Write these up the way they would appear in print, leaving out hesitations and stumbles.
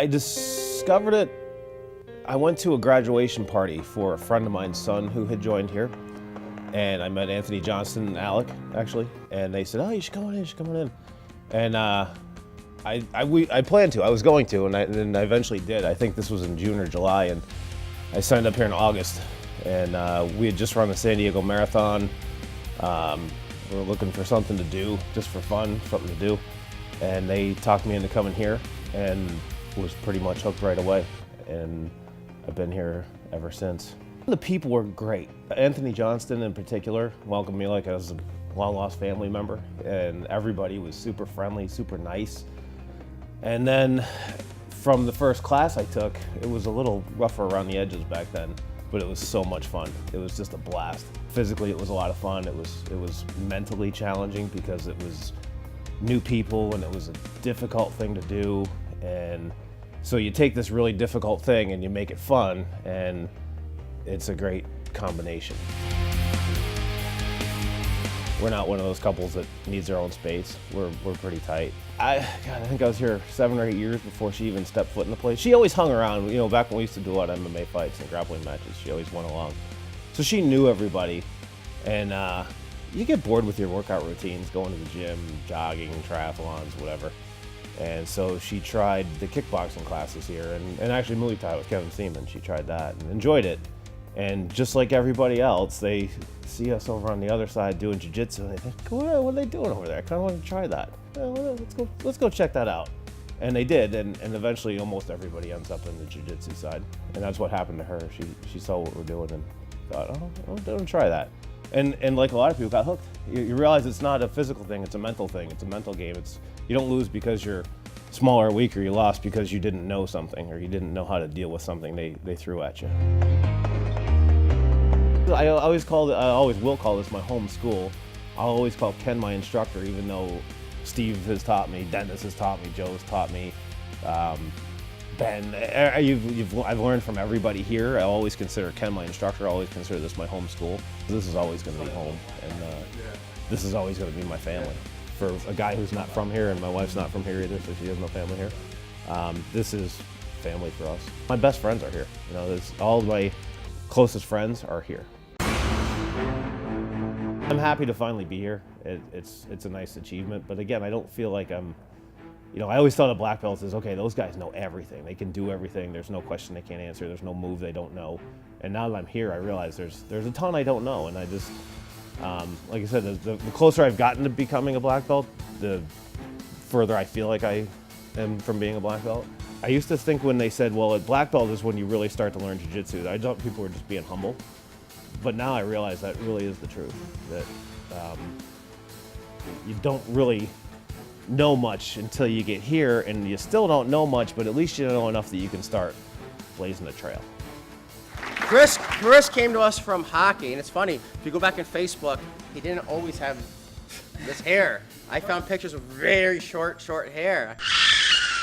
I discovered it. I went to a graduation party for a friend of mine's son who had joined here, and I met Anthony Johnston and Alec, actually, and they said, "Oh, you should come on in, you should come on in." And I planned to, I was going to, and I eventually did. I think this was in June or July, and I signed up here in August, and we had just run the San Diego Marathon. We were looking for something to do, just for fun, something to do, and they talked me into coming here, and was pretty much hooked right away, and I've been here ever since. The people were great. Anthony Johnston in particular welcomed me like I was a long-lost family member, and everybody was super friendly, super nice. And then from the first class I took, it was a little rougher around the edges back then, but it was so much fun. It was just a blast. Physically, it was a lot of fun. It was mentally challenging because it was new people and it was a difficult thing to do. And so you take this really difficult thing and you make it fun, and it's a great combination. We're not one of those couples that needs their own space. We're pretty tight. I think I was here 7 or 8 years before she even stepped foot in the place. She always hung around, you know, back when we used to do a lot of MMA fights and grappling matches, she always went along. So she knew everybody, and you get bored with your workout routines, going to the gym, jogging, triathlons, whatever. And so she tried the kickboxing classes here, and actually Muay Thai with Kevin Seaman. She tried that and enjoyed it. And just like everybody else, they see us over on the other side doing jiu-jitsu, and they think, what are they doing over there? I kind of want to try that. Well, let's go check that out. And they did, and eventually almost everybody ends up in the jiu-jitsu side. And that's what happened to her. She saw what we're doing and thought, oh, I'm going to try that. And like a lot of people, got hooked. You realize it's not a physical thing, it's a mental thing. It's a mental game. You don't lose because you're small or weak, or you lost because you didn't know something, or you didn't know how to deal with something they threw at you. I always will call this my home school. I'll always call Ken my instructor, even though Steve has taught me, Dennis has taught me, Joe's taught me, Ben. I've learned from everybody here. I always consider Ken my instructor. I always consider this my home school. This is always going to be home, and this is always going to be my family. For a guy who's not from here, and my wife's not from here either, so she has no family here. This is family for us. My best friends are here. You know, all my closest friends are here. I'm happy to finally be here. It's a nice achievement, but again, I don't feel like I'm, you know, I always thought of black belts as, okay, those guys know everything. They can do everything. There's no question they can't answer. There's no move they don't know. And now that I'm here, I realize there's a ton I don't know, and I just, like I said, the closer I've gotten to becoming a black belt, the further I feel like I am from being a black belt. I used to think when they said, well, a black belt is when you really start to learn jiu-jitsu, I thought people were just being humble. But now I realize that really is the truth, that you don't really know much until you get here, and you still don't know much, but at least you know enough that you can start blazing a trail. Chris came to us from hockey, and it's funny, if you go back on Facebook, he didn't always have this hair. I found pictures of very short hair.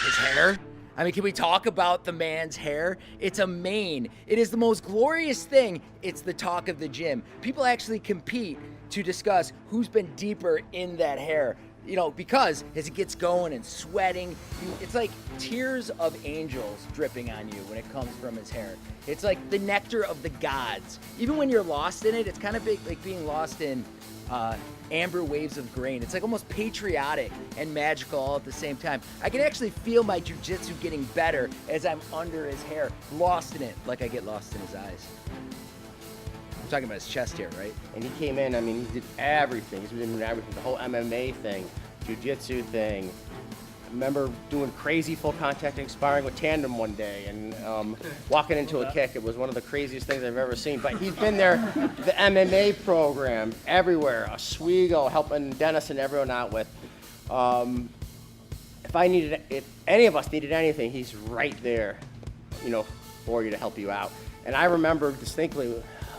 His hair? I mean, can we talk about the man's hair? It's a mane. It is the most glorious thing. It's the talk of the gym. People actually compete to discuss who's been deeper in that hair. You know, because as it gets going and sweating, it's like tears of angels dripping on you when it comes from his hair. It's like the nectar of the gods. Even when you're lost in it, it's kind of like being lost in amber waves of grain. It's like almost patriotic and magical all at the same time. I can actually feel my jiu-jitsu getting better as I'm under his hair, lost in it, like I get lost in his eyes. I'm talking about his chest here, right? And he came in, I mean, he did everything. He's been doing everything, the whole MMA thing, jiu-jitsu thing. I remember doing crazy full contact and sparring with Tandem one day, and walking into a kick. It was one of the craziest things I've ever seen. But he's been there, the MMA program, everywhere. Oswego, helping Dennis and everyone out with. If any of us needed anything, he's right there, you know, for you to help you out. And I remember distinctly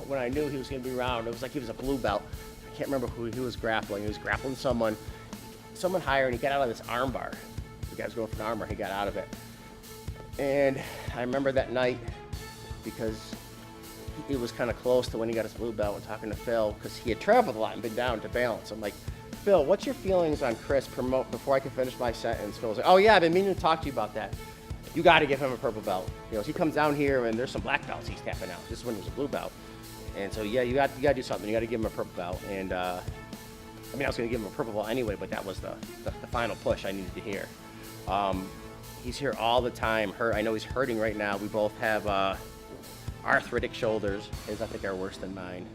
when I knew he was going to be around, it was like he was a blue belt. I can't remember who he was grappling. He was grappling someone higher, and he got out of this arm bar. The guy was going for an armbar, he got out of it. And I remember that night because he was kind of close to when he got his blue belt and talking to Phil, because he had traveled a lot and been down to balance. I'm like, Phil, what's your feelings on Chris before I can finish my sentence? Phil was like, oh yeah, I've been meaning to talk to you about that. you got to give him a purple belt. You know, he comes down here and there's some black belts he's tapping out. This one was a blue belt. And so, yeah, you got to do something. You got to give him a purple belt. And, I mean, I was going to give him a purple belt anyway, but that was the final push I needed to hear. He's here all the time. I know he's hurting right now. We both have arthritic shoulders. His, I think, are worse than mine.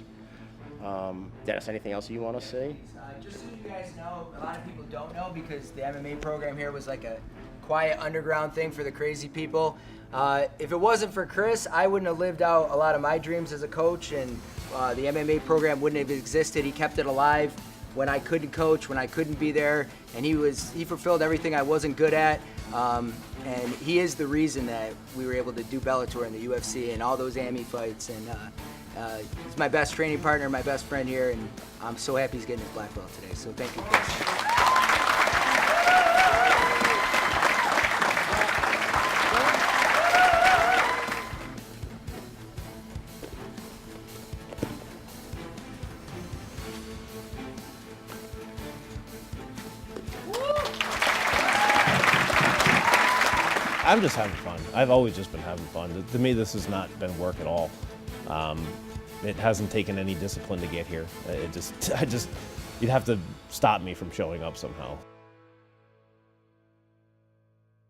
Dennis, anything else you want to say? Just so you guys know, a lot of people don't know because the MMA program here was like a quiet underground thing for the crazy people. If it wasn't for Chris, I wouldn't have lived out a lot of my dreams as a coach, and the MMA program wouldn't have existed. He kept it alive when I couldn't coach, when I couldn't be there, and he fulfilled everything I wasn't good at. And he is the reason that we were able to do Bellator and the UFC and all those AMI fights. And he's my best training partner, my best friend here, and I'm so happy he's getting his black belt today. So thank you, Chris. I'm just having fun. I've always just been having fun. To me, this has not been work at all. It hasn't taken any discipline to get here. You'd have to stop me from showing up somehow.